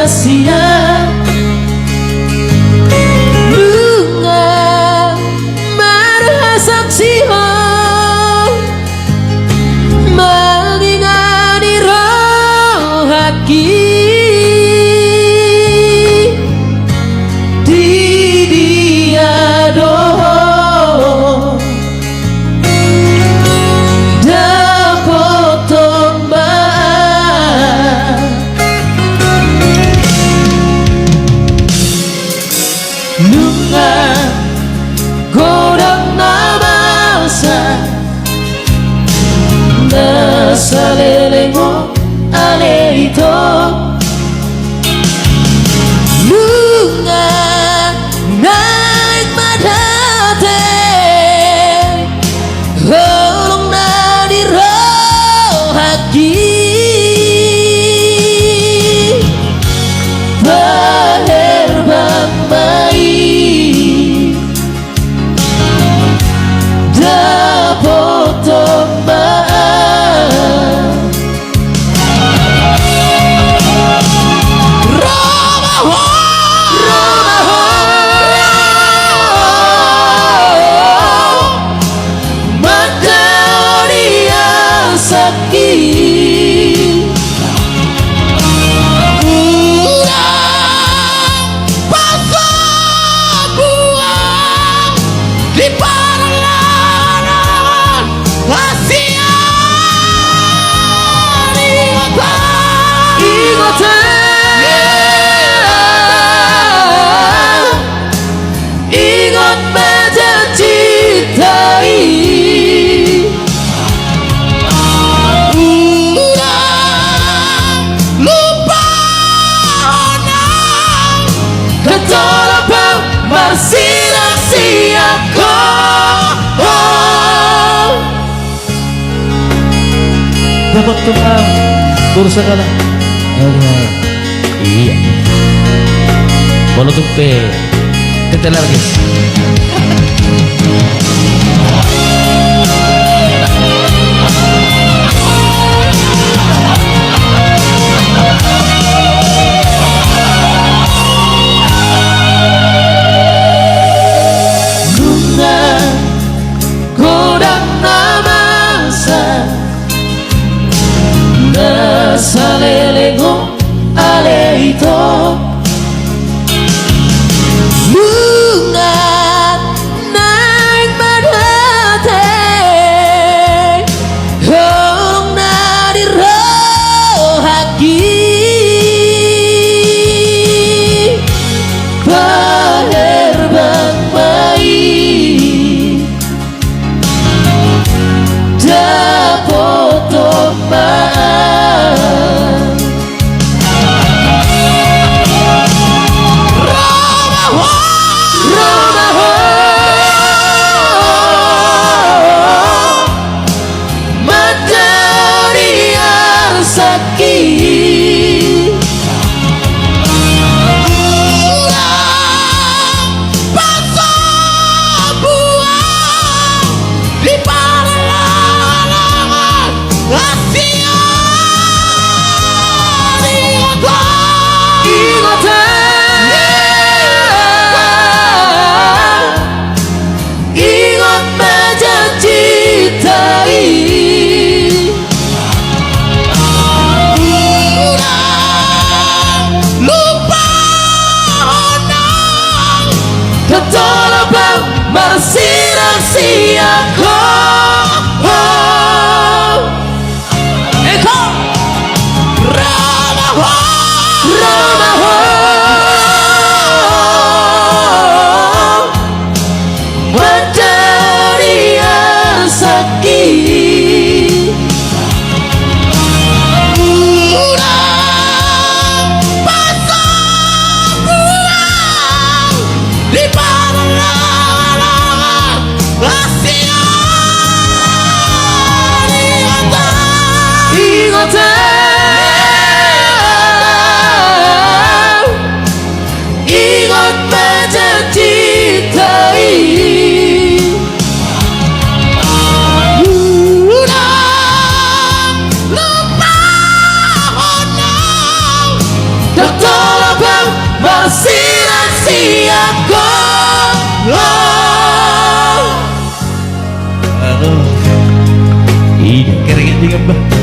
rahasia. Bunga marah saksi mengingati roh haki. Di dia doh dapat tombak lunga godang namasa nasalelenggo ale ito lunga naik madate holong na di rohaki baherbang mai dapat tombak dapat Tuhan berusaha kalah. Iya. Mau tutup tetelar guys. Salelenggo ale ito bunga naik madate holong na di rohaki baherbang mai dapat tombak Doctor panghiling ba?